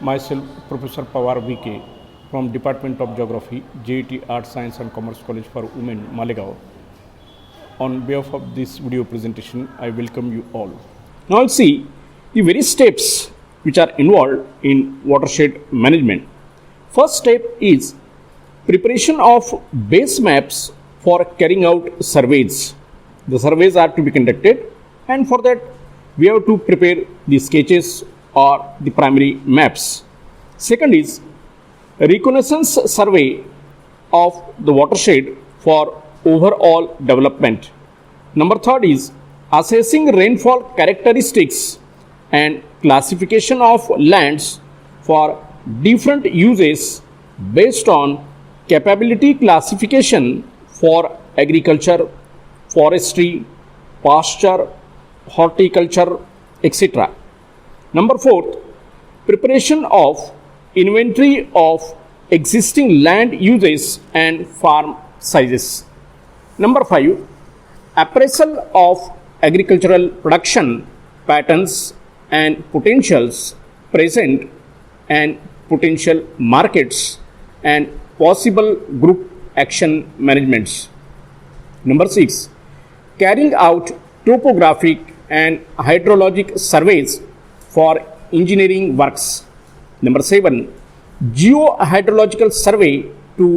Myself, Professor Pawar VK from Department of Geography, J.A.T Art, Science and Commerce College for Women, Malegaon. On behalf of this video presentation, I welcome you all. Now I'll see the various steps which are involved in watershed management. First step is preparation of base maps for carrying out surveys. The surveys are to be conducted, and for that we have to prepare the sketches or the primary maps. Second is Reconnaissance survey of the watershed for overall development. Number third is assessing rainfall characteristics and classification of lands for different uses based on capability classification for agriculture, forestry, pasture, horticulture, etc. Number fourth, preparation of inventory of existing land uses and farm sizes. Number five, appraisal of agricultural production patterns and potentials present and potential markets and possible group action managements. Number six, carrying out topographic and hydrologic surveys for engineering works. Number seven, Geohydrological survey to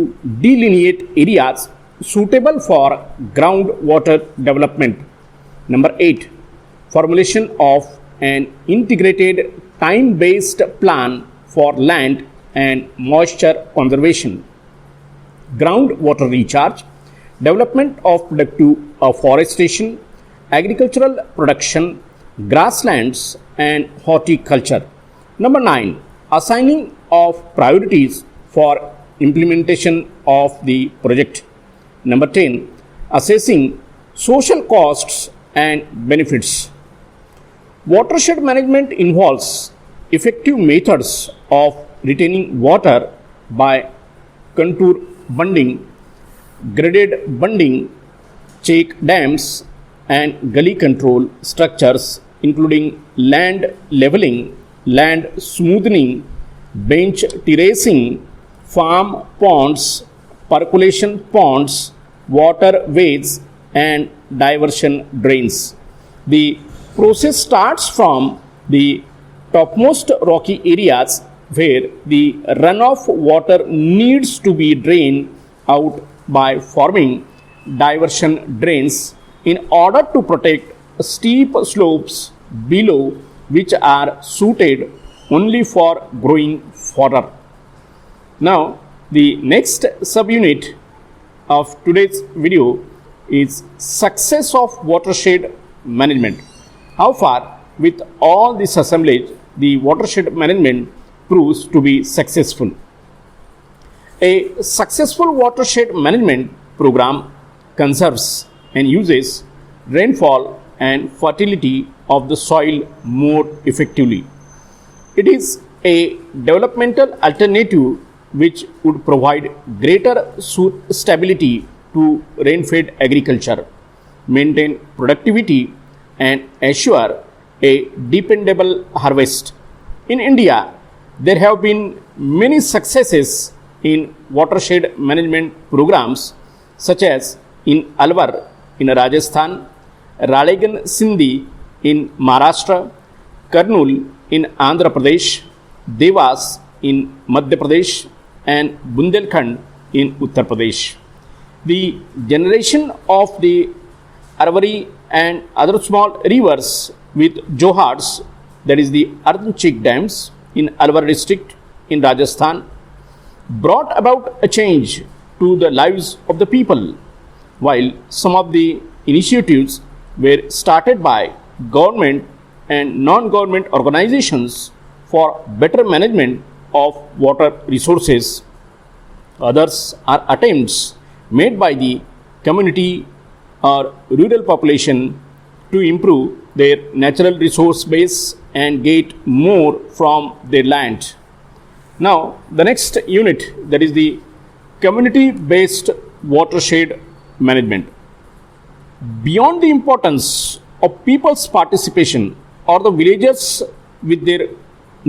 delineate areas suitable for groundwater development. Number eight, formulation of an integrated time-based plan for land and moisture conservation, groundwater recharge, development of productive forestation, agricultural production, grasslands and horticulture. Number 9, assigning of priorities for implementation of the project. Number 10, assessing social costs and benefits. Watershed management involves effective methods of retaining water by contour bunding, graded bunding, check dams and gully control structures including land leveling, land smoothing, bench terracing, farm ponds, percolation ponds, waterways and diversion drains. The process starts from the topmost rocky areas where the runoff water needs to be drained out by forming diversion drains in order to protect steep slopes below which are suited only for growing fodder. Now, the next subunit of today's video is success of watershed management. How far with all this assemblage the watershed management proves to be successful. A successful watershed management program conserves and uses rainfall and fertility of the soil more effectively. It is a developmental alternative which would provide greater stability to rain-fed agriculture, maintain productivity and assure a dependable harvest. In India, there have been many successes in watershed management programs such as in Alwar in Rajasthan, Ralegan Sindhi in Maharashtra, Kurnool in Andhra Pradesh, Devas in Madhya Pradesh and Bundelkhand in Uttar Pradesh. The generation of the Arwari and other small rivers with Johars, that is the earthen check dams in Alwar district in Rajasthan, brought about a change to the lives of the people, while some of the initiatives were started by government and non-government organizations for better management of water resources. Others are attempts made by the community or rural population to improve their natural resource base and get more from their land. Now, the next unit, that is the community-based watershed management. Beyond the importance of people's participation or the villagers with their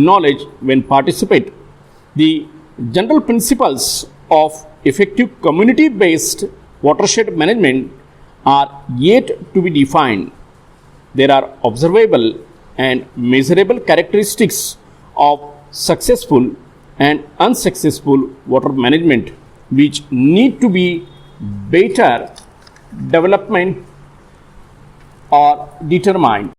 knowledge when participate. The general principles of effective community-based watershed management are yet to be defined. There are observable and measurable characteristics of successful and unsuccessful water management which need to be better development or determined.